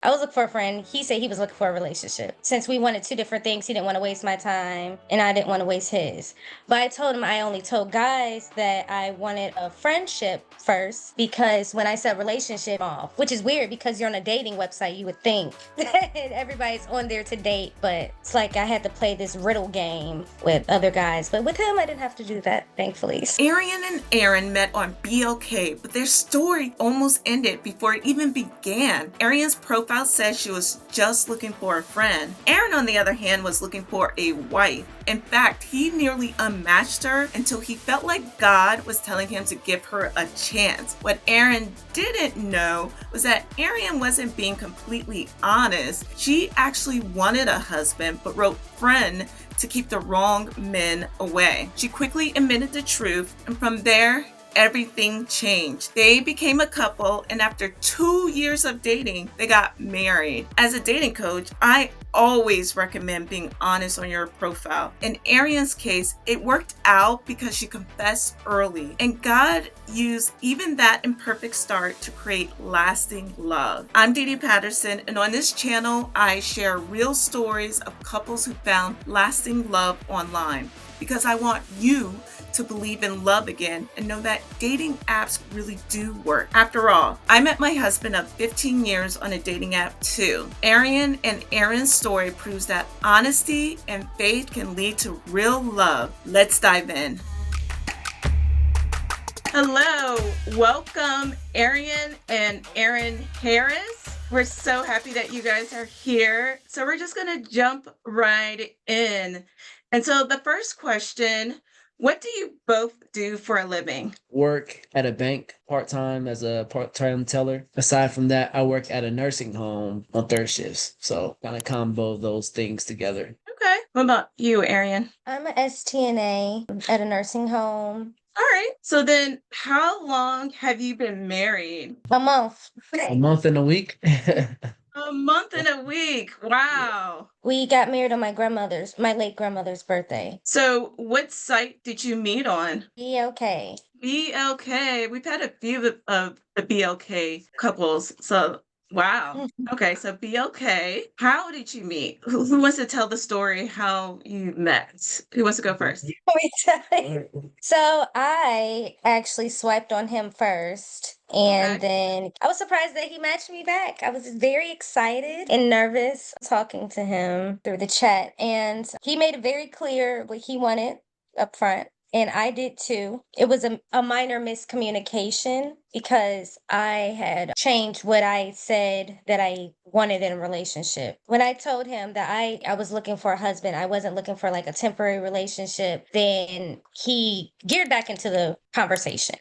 I was looking for a friend. He said he was looking for a relationship. Since we wanted two different things, he didn't want to waste my time and I didn't want to waste his. But I told him I only told guys that I wanted a friendship first because when I said relationship off, which is weird because you're on a dating website, you would think that everybody's on there to date, but it's like I had to play this riddle game with other guys. But with him, I didn't have to do that, thankfully. Arian and Aaron met on BLK, but their story almost ended before it even began. Arian's profile said she was just looking for a friend. Aaron, on the other hand, was looking for a wife. In fact, he nearly unmatched her until he felt like God was telling him to give her a chance. What Aaron didn't know was that Arian wasn't being completely honest. She actually wanted a husband, but wrote friend to keep the wrong men away. She quickly admitted the truth, and from there, everything changed. They became a couple, and after 2 years of dating, they got married. As a dating coach, I always recommend being honest on your profile. In Arian's case, it worked out because she confessed early, and God used even that imperfect start to create lasting love. I'm Dee Dee Patterson, and on this channel, I share real stories of couples who found lasting love online because I want you to believe in love again and know that dating apps really do work. After all, I met my husband of 15 years on a dating app too. Arian and Aaron's story proves that honesty and faith can lead to real love. Let's dive in. Hello, welcome Arian and Aaron Harris. We're so happy that you guys are here. So we're just gonna jump right in. And so the first question, what do you both do for a living? Work at a bank part-time as a part-time teller. Aside from that, I work at a nursing home on third shifts. So kind of combo those things together. Okay. What about you, Arian? I'm a STNA at a nursing home. All right. So then how long have you been married? A month. A month and a week. A month and a week. Wow. We got married on my late grandmother's birthday. So what site did you meet on? BLK. BLK. We've had a few of the BLK couples. So wow. Okay, so BLK. How did you meet? Who wants to tell the story how you met? Who wants to go first? Wait, so I actually swiped on him first. And Okay. then I was surprised that he matched me back. I was very excited and nervous talking to him through the chat. And he made it very clear what he wanted up front. And I did too. It was a minor miscommunication because I had changed what I said that I wanted in a relationship. When I told him that I was looking for a husband, I wasn't looking for like a temporary relationship, then he geared back into the conversation.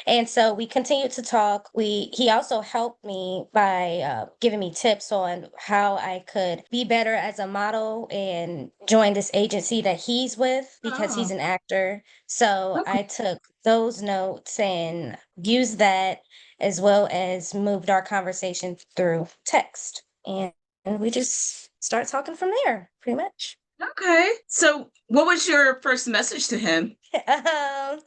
And so we continued to talk. He also helped me by giving me tips on how I could be better as a model and join this agency that he's with because he's Oh, an actor. So okay. I took those notes and used that as well as moved our conversation through text. And we just start talking from there, pretty much. Okay. So what was your first message to him? um,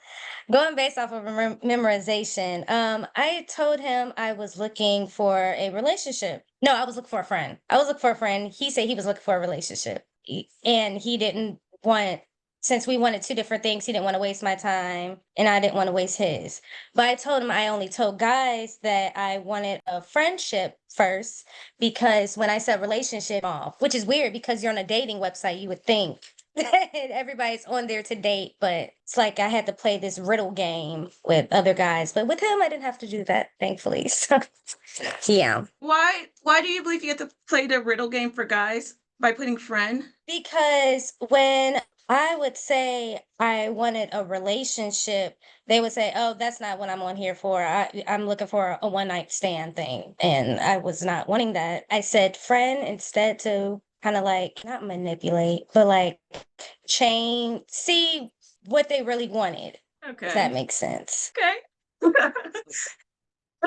Going based off of memorization, I told him I was looking for a relationship. No, I was looking for a friend. I was looking for a friend. He said he was looking for a relationship. And he didn't want, since we wanted two different things, he didn't want to waste my time and I didn't want to waste his. But I told him I only told guys that I wanted a friendship first because when I said relationship off, which is weird because you're on a dating website, you would think that everybody's on there to date, but it's like I had to play this riddle game with other guys. But with him, I didn't have to do that, thankfully. So, yeah. Why do you believe you have to play the riddle game for guys by putting friend? Because when I would say I wanted a relationship, they would say, "Oh, that's not what I'm on here for. I'm looking for a one night stand thing," and I was not wanting that. I said friend instead to kind of like not manipulate, but like see what they really wanted. If that Okay. makes sense. Okay.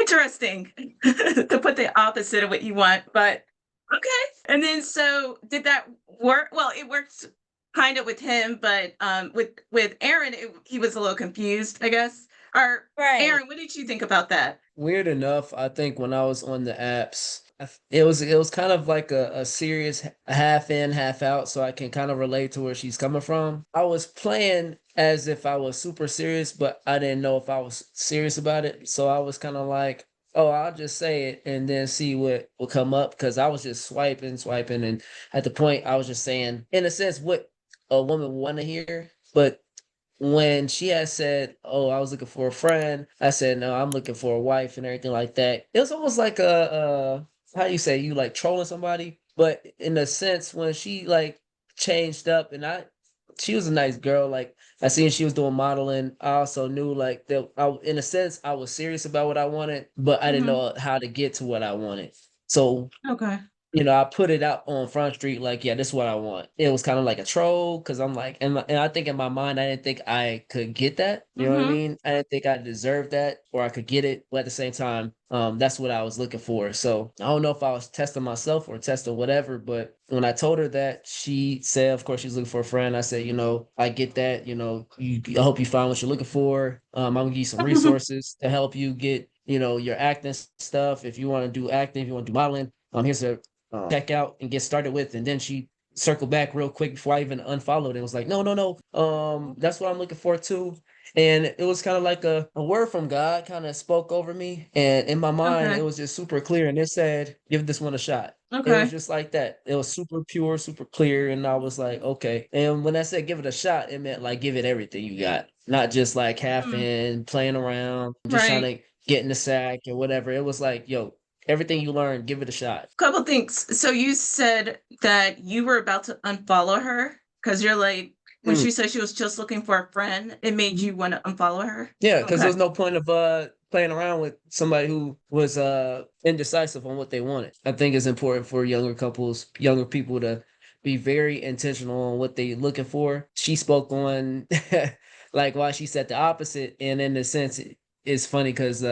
Interesting to put the opposite of what you want, but okay. And then so did that work? Well, it worked kind of with him, but with Aaron, he was a little confused, I guess. Or Right. Aaron, what did you think about that? Weird enough, I think when I was on the apps, It was kind of like a serious half in, half out, so I can kind of relate to where she's coming from. I was playing as if I was super serious, but I didn't know if I was serious about it. So I was kind of like, oh, I'll just say it and then see what will come up because I was just swiping, and at the point I was just saying, in a sense, what a woman want to hear, but when she had said, "Oh, I was looking for a friend," I said, "No, I'm looking for a wife," and everything like that. It was almost like how you say, you like trolling somebody, but in a sense, when she like changed up, and she was a nice girl. Like I seen she was doing modeling. I also knew like that. In a sense, I was serious about what I wanted, but I didn't Mm-hmm. know how to get to what I wanted. So Okay. I put it out on Front Street, like, yeah, this is what I want. It was kind of like a troll because I'm like, and I think in my mind, I didn't think I could get that. You know what I Mm-hmm. mean? I didn't think I deserved that or I could get it. But at the same time, that's what I was looking for. So I don't know if I was testing myself or testing whatever, but when I told her that, she said, of course, she's looking for a friend. I said, I get that. I hope you find what you're looking for. I'm gonna give you some resources to help you get, your acting stuff. If you want to do acting, if you want to do modeling, here's a check out and get started with. And then she circled back real quick before I even unfollowed and was like, no, no, no. That's what I'm looking for too. And it was kind of like a word from God kind of spoke over me. And in my mind, it Okay. was just super clear. And it said, give this one a shot. It was Okay. just like that. It was super pure, super clear. And I was like, okay. And when I said give it a shot, it meant like give it everything you got. Not just like half Mm, in, playing around, just trying right. to get in the sack or whatever. It was like, yo, everything you learn, give it a shot. Couple things. So you said that you were about to unfollow her because you're like, when Mm. she said she was just looking for a friend, it made you want to unfollow her. Yeah, because there Okay. was no point of playing around with somebody who was indecisive on what they wanted. I think it's important for younger couples, younger people to be very intentional on what they're looking for. She spoke on like why she said the opposite, and in a sense, it's funny because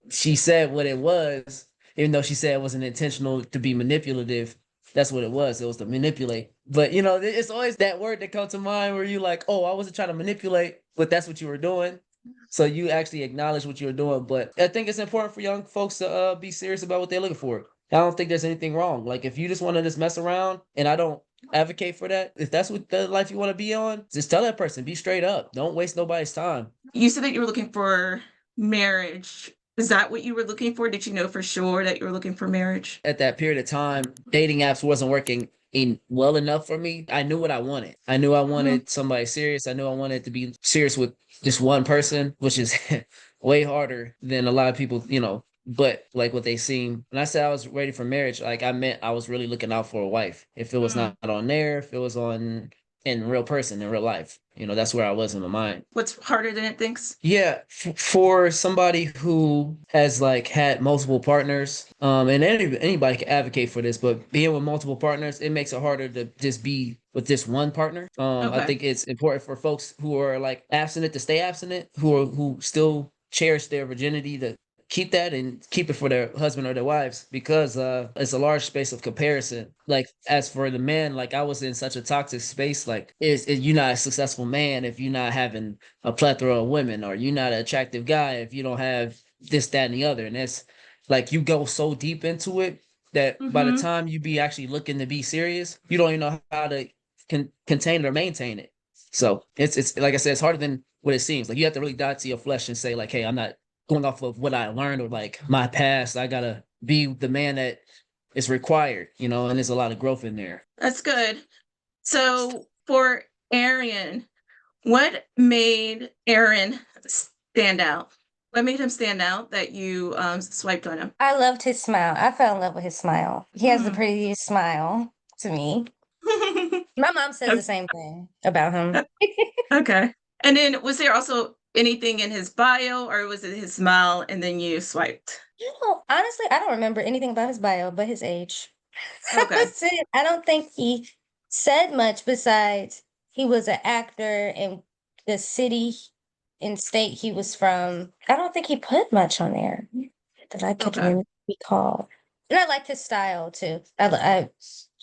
she said what it was, even though she said it wasn't intentional to be manipulative. That's what it was. It was to manipulate. But it's always that word that comes to mind where you like, oh, I wasn't trying to manipulate, but that's what you were doing. So you actually acknowledge what you're doing. But I think it's important for young folks to be serious about what they're looking for. I don't think there's anything wrong. Like if you just want to just mess around, and I don't advocate for that. If that's what the life you want to be on, just tell that person, be straight up. Don't waste nobody's time. You said that you were looking for marriage. Is that what you were looking for? Did you know for sure that you were looking for marriage? At that period of time, dating apps wasn't working in well enough for me. I knew what I wanted. I knew I Mhm. wanted somebody serious. I knew I wanted to be serious with just one person, which is way harder than a lot of people, but like what they seem. When I said I was ready for marriage, like I meant I was really looking out for a wife. If it was Mm. not on there, if it was on in real person, in real life, that's where I was in my mind. What's harder than it thinks? Yeah, for somebody who has like had multiple partners, and anybody can advocate for this, but being with multiple partners, it makes it harder to just be with this one partner. I Okay. think it's important for folks who are like abstinent to stay abstinent, who still cherish their virginity to keep that and keep it for their husband or their wives because it's a large space of comparison. Like as for the men, like I was in such a toxic space, like is you're not a successful man if you're not having a plethora of women, or you're not an attractive guy if you don't have this, that, and the other. And it's like you go so deep into it that by the Mm-hmm. time you be actually looking to be serious, you don't even know how to contain it or maintain it. So it's like I said, it's harder than what it seems. Like you have to really dive to your flesh and say like, hey, I'm not going off of what I learned or like my past. I gotta be the man that is required, and there's a lot of growth in there. That's good. So for Arian, what made Aaron stand out? What made him stand out that you swiped on him? I loved his smile. I fell in love with his smile. He has the Hmm. prettiest smile to me. My mom says the same thing about him. Okay. And then was there also anything in his bio or was it his smile and then you swiped? Honestly, I don't remember anything about his bio but his age. Okay. That's it. I don't think he said much besides he was an actor in the city and state he was from. I don't think he put much on there that I could Okay. recall. And I liked his style too. I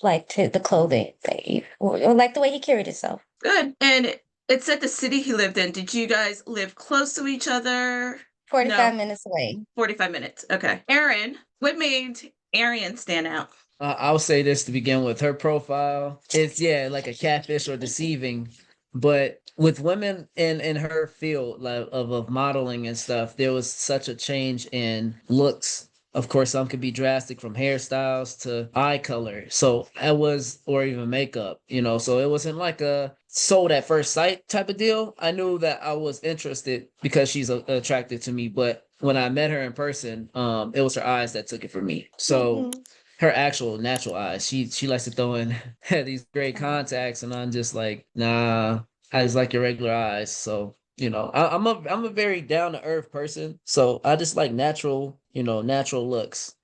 liked the clothing that or like the way he carried himself. Good. And it said the city he lived in. Did you guys live close to each other? 45 No. minutes away. 45 minutes. Okay. Aaron, what made Arian stand out? I'll say this to begin with. Her profile, it's yeah, like a catfish or deceiving, but with women in her field like of modeling and stuff, there was such a change in looks. Of course, some could be drastic from hairstyles to eye color. So it was, or even makeup, So it wasn't like a sold at first sight type of deal. I knew that I was interested because she's attracted to me, but when I met her in person, it was her eyes that took it for me. So Mhm. her actual natural eyes. She likes to throw in these great contacts, and I'm just like, nah, I just like your regular eyes. So I'm a very down to earth person. So I just like natural, natural looks.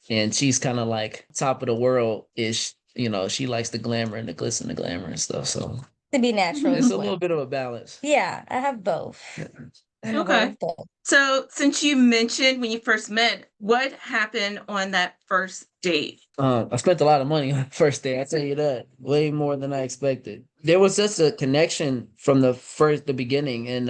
And she's kind of like top of the world ish. She likes the glamour and the glitz and the glamour and stuff. So To be natural it's as a well. little bit of a balance. Yeah, I have both. I have all Okay. of both. So, since you mentioned when you first met, what happened on that first date? I spent a lot of money on the first day. I tell you that, way more than I expected. There was just a connection from the beginning, and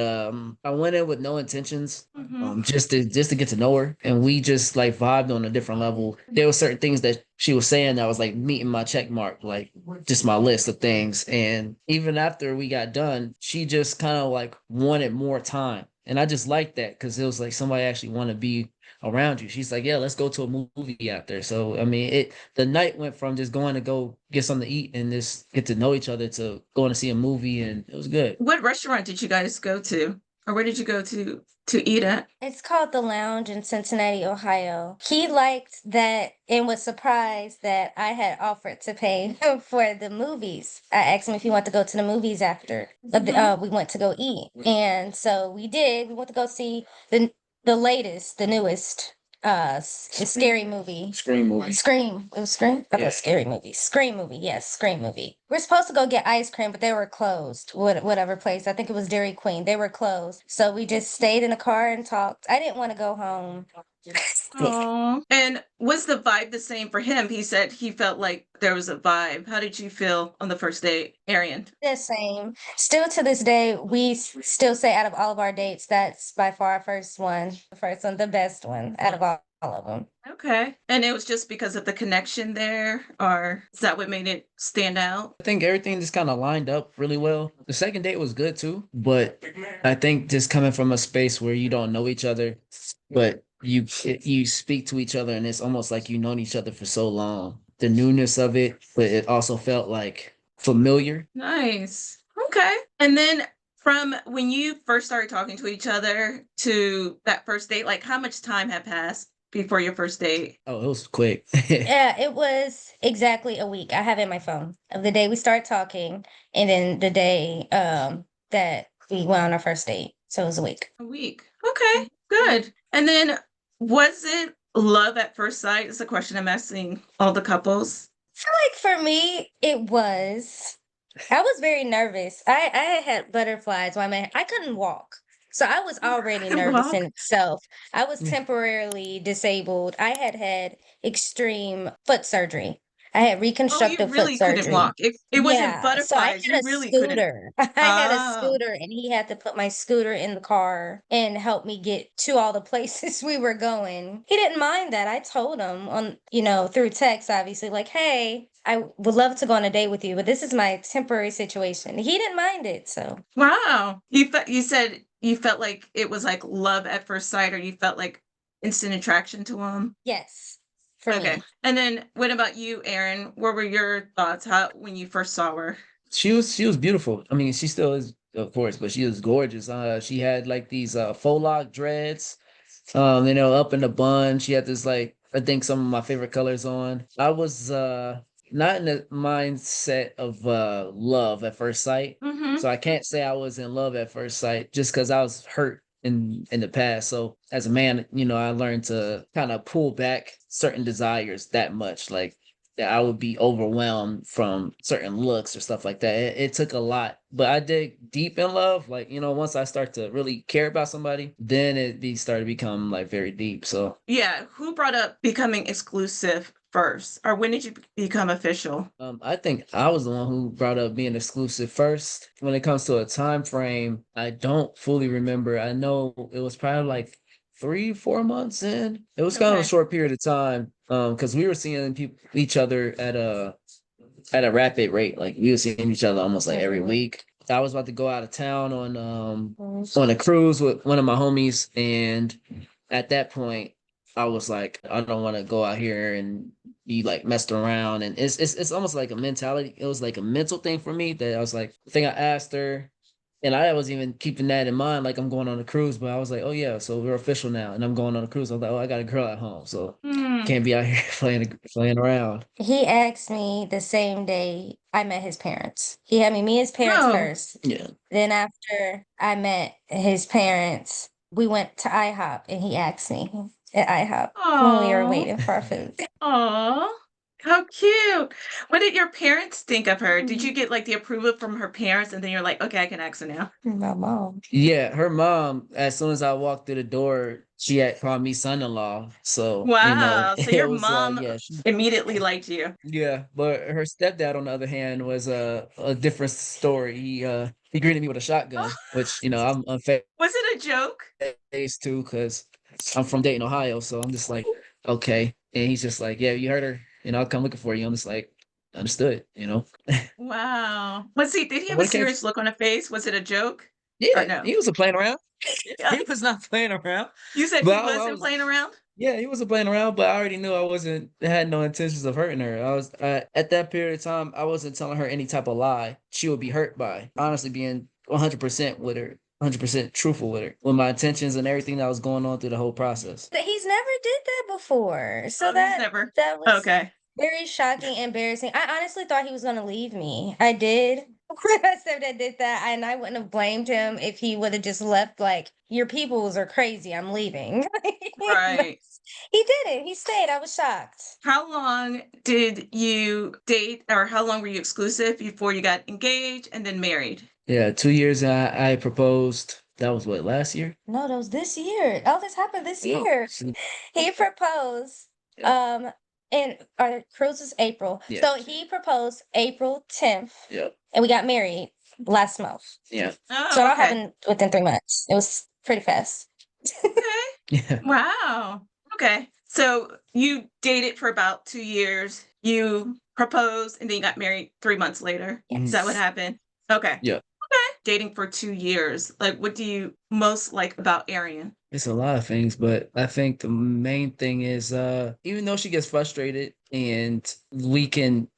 I went in with no intentions, Mm-hmm. just to get to know her, and we just like vibed on a different level. There were certain things that she was saying that was like meeting my check mark, like just my list of things. And even after we got done, she just kind of like wanted more time, and I just liked that because it was like somebody actually want to be around you. She's like, yeah, let's go to a movie after. So I mean, the night went from just going to go get something to eat and just get to know each other to going to see a movie, and it was good. What restaurant did you guys go to, or where did you go to eat at? It's called The Lounge in Cincinnati, Ohio. He liked that and was surprised that I had offered to pay for the movies. I asked him if he wanted to go to the movies after we went to go eat. And so we did. We went to go see the latest, the newest scary movie. Scream movie. Scream. It was Scream? I thought it was scary movie. Scream movie. Yes, Scream movie. We're supposed to go get ice cream, but they were closed. Whatever place. I think it was Dairy Queen. They were closed. So we just stayed in the car and talked. I didn't want to go home. Oh, and was the vibe the same for him? He said he felt like there was a vibe. How did you feel on the first date, Arian? The same. Still to this day, we still say out of all of our dates, that's by far our first one. The first one, the best one out of all of them. Okay. And it was just because of the connection there, or is that what made it stand out? I think everything just kind of lined up really well. The second date was good too, but I think just coming from a space where you don't know each other, but you speak to each other, and it's almost like you've known each other for so long. The newness of it, but it also felt like familiar. Nice. Okay. And then from when you first started talking to each other to that first date, like how much time had passed before your first date? Oh, it was quick. Yeah, it was exactly a week. I have it in my phone of the day we started talking and then the day that we went on our first date. So it was a week. A week. Okay, good. And then was it love at first sight? Is a question I'm asking all the couples. I feel like for me, it was. I was very nervous. I had butterflies when I couldn't walk. So I was already nervous Walk. in itself. I was temporarily disabled. I had had extreme foot surgery. I had Oh, you reconstructive foot really couldn't surgery. walk. It wasn't Yeah, so I butterflies. had You a really couldn't. scooter. I had a Ah, scooter, and he had to put my scooter in the car and help me get to all the places we were going. He didn't mind that. I told him through text, obviously, like, hey, I would love to go on a date with you, but this is my temporary situation. He didn't mind it, so wow. You said you felt like it was like love at first sight, or you felt like instant attraction to him. yes, for Okay. me. And then what about you, Aaron? What were your thoughts when you first saw her? She was beautiful. I mean, she still is, of course, but she was gorgeous. She had like these faux lock dreads, up in the bun. She had this like I think some of my favorite colors on. I was not in the mindset of love at first sight. Mm-hmm. So I can't say I was in love at first sight just because I was hurt in the past. So as a man, I learned to kind of pull back certain desires that much. Like that I would be overwhelmed from certain looks or stuff like that. It took a lot, but I dig deep in love. Like, once I start to really care about somebody, then started to become like very deep. So Yeah. Who brought up becoming exclusive first, or when did you become official? I think I was the one who brought up being exclusive first. When it comes to a time frame, I don't fully remember. I know it was probably like 3, 4 months in. It was kind of a Okay. short period of time. Because we were seeing each other at a rapid rate. Like we were seeing each other almost like every week. I was about to go out of town on a cruise with one of my homies, and at that point, I was like, I don't want to go out here and be like messed around. And it's almost like a mentality. It was like a mental thing for me that I was like, I think I asked her, and I was even keeping that in mind, like I'm going on a cruise, but I was like, oh yeah, so we're official now, and I'm going on a cruise. I was like, oh, I got a girl at home, so Hmm. can't be out here playing around. He asked me the same day I met his parents. He had me meet his parents Oh, first. Yeah. Then after I met his parents, we went to IHOP and he asked me at IHOP when we were oh, waiting for our food. oh, how cute. What did your parents think of her? Did you get like the approval from her parents and then you're like, okay, I can ask her now? My mom. Yeah, her mom, as soon as I walked through the door, she had called me son-in-law. So, Wow. So it your was mom yeah, immediately liked you. yeah, but her stepdad on the other hand was a different story. He greeted me with a shotgun, which, I'm Was it a joke? unfazed to because I'm from Dayton, Ohio, so I'm just like, okay. And he's just like, yeah, you heard her, I'll come looking for you. I'm just like, understood. Wow. Did he But have a when it came serious look on her face? Was it a joke or Yeah, no? he wasn't playing around. Yeah. He was not playing around. You said But he I wasn't was playing around? Yeah, he wasn't playing around, but I already knew I had no intentions of hurting her. I was at that period of time, I wasn't telling her any type of lie she would be hurt by. Honestly, being 100% with her, 100% truthful with her, with my intentions and everything that was going on through the whole process. But he's never did that before. So Oh, he's that never. that was Okay. very shocking, embarrassing. I honestly thought he was gonna leave me. I did. When I said I did that, and I wouldn't have blamed him if he would have just left like, your peoples are crazy, I'm leaving. But Right. he didn't. He stayed. I was shocked. How long did you date or how long were you exclusive before you got engaged and then married? Yeah, 2 years I proposed. That was what, last year? No, that was this year. All this happened this No. year. He proposed Yeah. in our cruise was April. Yeah. So he proposed April 10th. Yeah. And we got married last month. Yeah. So it Oh, all okay. happened within 3 months. It was pretty fast. Okay. Yeah. Wow. Okay. So you dated for about 2 years. You proposed and then you got married 3 months later. Is that what Yes. happened? Okay. Yeah. Okay. Dating for 2 years. Like, what do you most like about Arian? It's a lot of things, but I think the main thing is even though she gets frustrated and we don't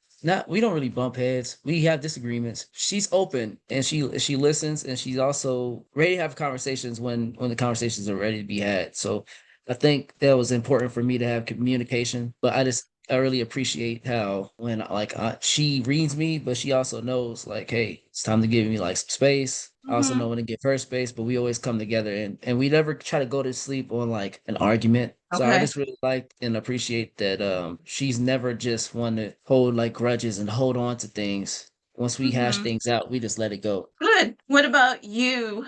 really bump heads. We have disagreements. She's open and she listens, and she's also ready to have conversations when the conversations are ready to be had. So I think that was important for me to have communication, but I really appreciate how when she reads me, but she also knows like, hey, it's time to give me like some space. I also Mhm. know when to give her space, but we always come together, and we never try to go to sleep on like an argument. So I Okay. just really like and appreciate that she's never just one to hold like grudges and hold on to things. Once we hash Mhm. things out, we just let it go. Good. What about you,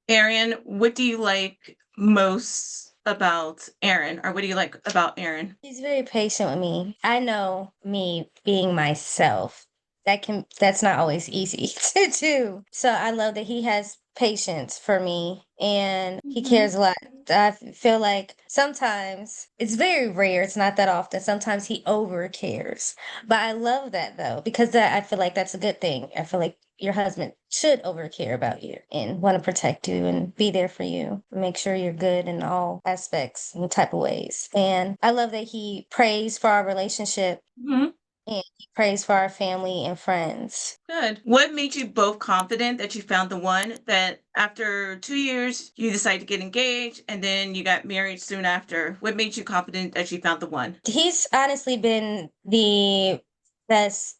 Arian? What do you like most about Aaron, or what do you like about Aaron? He's very patient with me. I know me being myself. That's not always easy to do. So I love that he has patience for me and he Mhm. cares a lot. I feel like sometimes it's very rare, it's not that often. Sometimes he over cares. But I love that though, because I feel like that's a good thing. I feel like your husband should over care about you and want to protect you and be there for you, make sure you're good in all aspects and type of ways. And I love that he prays for our relationship Mhm. and he prays for our family and friends. Good. What made you both confident that you found the one that after 2 years you decided to get engaged and then you got married soon after? What made you confident that you found the one? He's honestly been the best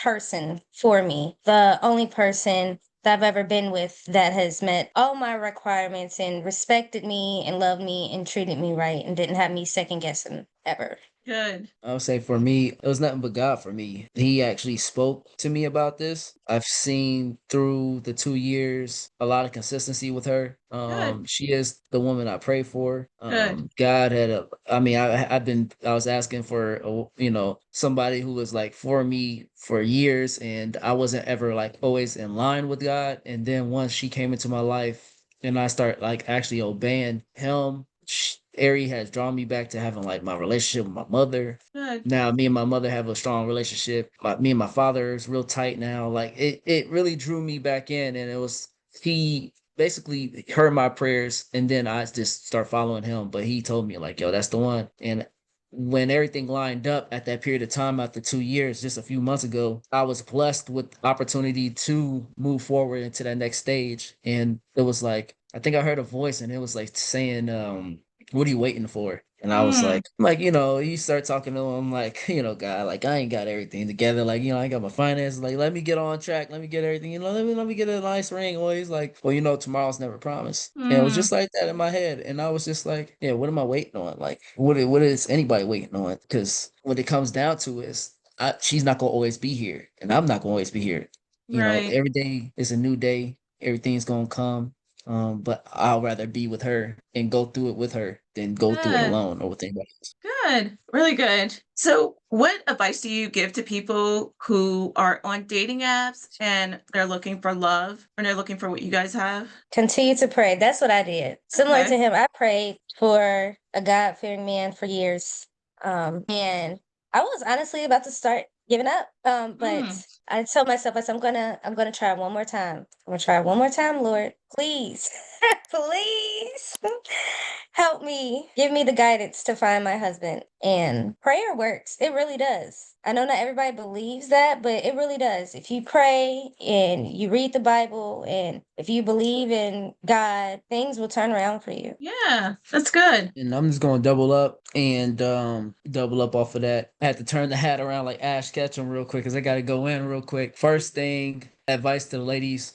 person for me, the only person that I've ever been with that has met all my requirements and respected me and loved me and treated me right and didn't have me second guessing ever. Good. I would say for me, it was nothing but God for me. He actually spoke to me about this. I've seen through the 2 years a lot of consistency with her. Good. She is the woman I pray for. Good. God had I mean, I was asking for, somebody who was like for me for years, and I wasn't ever like always in line with God. And then once she came into my life and I start like actually obeying him, Ari has drawn me back to having like my relationship with my mother. Good. Now me and my mother have a strong relationship. Me and my father is real tight now. Like it really drew me back in, and it was he basically heard my prayers, and then I just start following him. But he told me like, "Yo, that's the one." And when everything lined up at that period of time after 2 years, just a few months ago, I was blessed with opportunity to move forward into that next stage. And it was like, I think I heard a voice and it was like saying, what are you waiting for? And I was Mm, like, you start talking to him like, God, like I ain't got everything together. Like, I ain't got my finances. Like, let me get on track. Let me get everything, let me get a nice ring. Well, he's like, well, tomorrow's never promised. And it was mm, just like that in my head. And I was just like, yeah, what am I waiting on? Like, what is anybody waiting on? Because what it comes down to is she's not gonna always be here, and I'm not gonna always be here. right. Every day is a new day. Everything's gonna come. But I'll rather be with her and go through it with her than go through it Good. alone or with anybody else. Good. Really good. So, what advice do you give to people who are on dating apps and they're looking for love or they're looking for what you guys have? Continue to pray. That's what I did. Similar to Okay. him, I prayed for a God-fearing man for years. And I was honestly about to start giving up. But Mm, I told myself, I said, I'm gonna try one more time. I'm gonna try one more time, Lord. Please, please help me. Give me the guidance to find my husband. And prayer works. It really does. I know not everybody believes that, but it really does. If you pray and you read the Bible and if you believe in God, things will turn around for you. yeah, that's good. And I'm just gonna double up and double up off of that. I had to turn the hat around like Ash Ketchum real quick because I gotta go in real quick. First thing, advice to the ladies.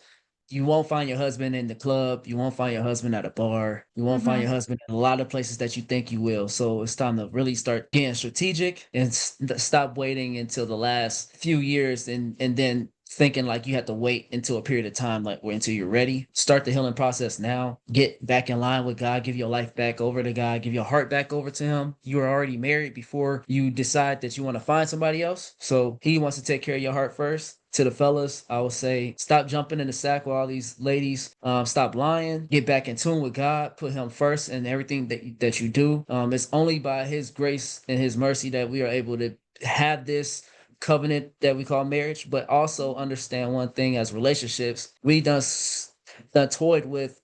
You won't find your husband in the club. You won't find your husband at a bar. You won't find Mm-hmm. your husband in a lot of places that you think you will. So it's time to really start getting strategic and stop waiting until the last few years and then thinking like you have to wait until a period of time like where until you're ready. Start the healing process now. Get back in line with God. Give your life back over to God. Give your heart back over to Him. You are already married before you decide that you want to find somebody else. So He wants to take care of your heart first. To the fellas, I would say stop jumping in the sack with all these ladies. Stop lying. Get back in tune with God. Put Him first in everything that you do. It's only by His grace and His mercy that we are able to have this covenant that we call marriage. But also understand one thing: as relationships, we done toyed with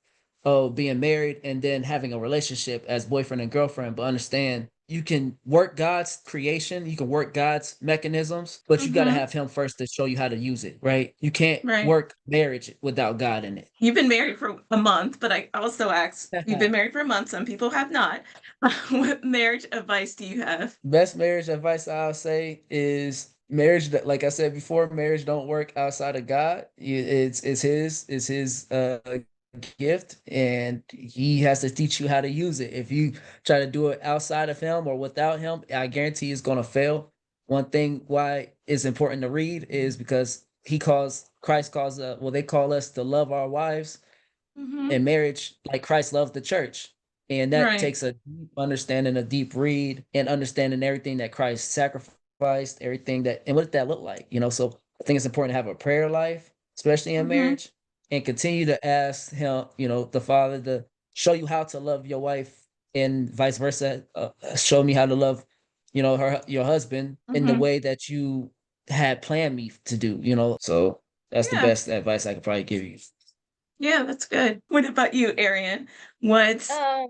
being married and then having a relationship as boyfriend and girlfriend. But understand you can work God's creation, you can work God's mechanisms, but you got to Mm-hmm. have Him first to show you how to use it, right? You can't Right. work marriage without God in it. You've been married for a month, but I also asked, you've been married for a month. Some people have not. What marriage advice do you have? Best marriage advice I'll say is marriage that, like I said before, marriage don't work outside of God. It's his gift, and He has to teach you how to use it. If you try to do it outside of Him or without Him, I guarantee it's gonna fail. One thing why it's important to read is because Christ calls they call us to love our wives Mm-hmm. in marriage like Christ loved the church. And that Right. takes a deep understanding, a deep read, and understanding everything that Christ sacrificed, everything that, and what did that look like? So I think it's important to have a prayer life, especially in Mm-hmm. marriage, and continue to ask Him, the Father, to show you how to love your wife and vice versa. Show me how to love, your husband in the Mm-hmm. way that you had planned me to do. So that's the Yeah. best advice I could probably give you. Yeah, that's good. What about you, Arian? What Um,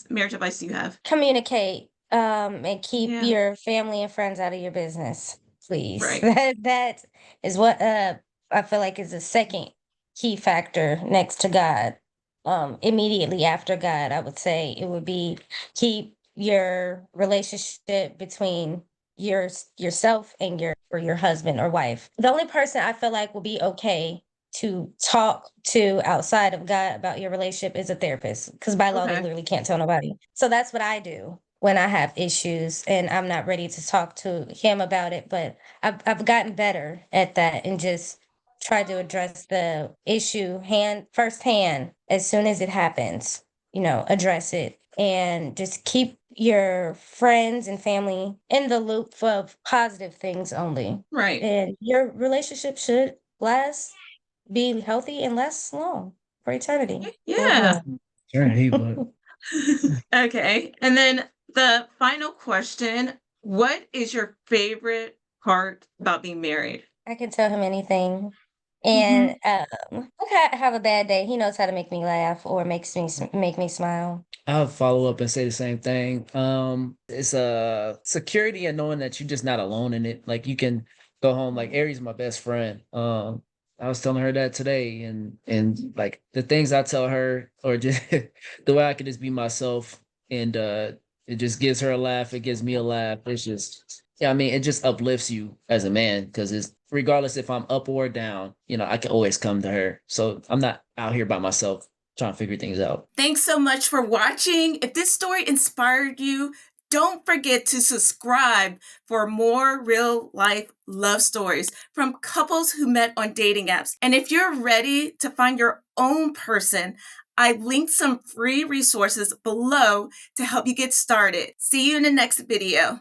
marriage advice do you have? Communicate, and keep Yeah. your family and friends out of your business, please. Right. That is what I feel like is the second key factor next to God. Immediately after God, I would say it would be keep your relationship between yourself and your husband or wife. The only person I feel like will be okay to talk to outside of God about your relationship is a therapist, because by law they Okay. literally can't tell nobody. So that's what I do when I have issues and I'm not ready to talk to him about it. But I've gotten better at that and just try to address the issue firsthand as soon as it happens. Address it and just keep your friends and family in the loop of positive things only. Right. And your relationship should be healthy and last long for eternity. Lord Yeah. willing. Sure, he would. Okay. And then the final question, what is your favorite part about being married? I can tell him anything. And Mhm. if I have a bad day, he knows how to make me laugh or make me smile. I'll follow up and say the same thing. It's a security and knowing that you're just not alone in it. Like you can go home. Like Aries, my best friend. I was telling her that today, and like the things I tell her, or just the way I can just be myself, and it just gives her a laugh. It gives me a laugh. It's just, yeah, I mean, it just uplifts you as a man because it's regardless if I'm up or down, I can always come to her. So I'm not out here by myself trying to figure things out. Thanks so much for watching. If this story inspired you, don't forget to subscribe for more real life love stories from couples who met on dating apps. And if you're ready to find your own person, I've linked some free resources below to help you get started. See you in the next video.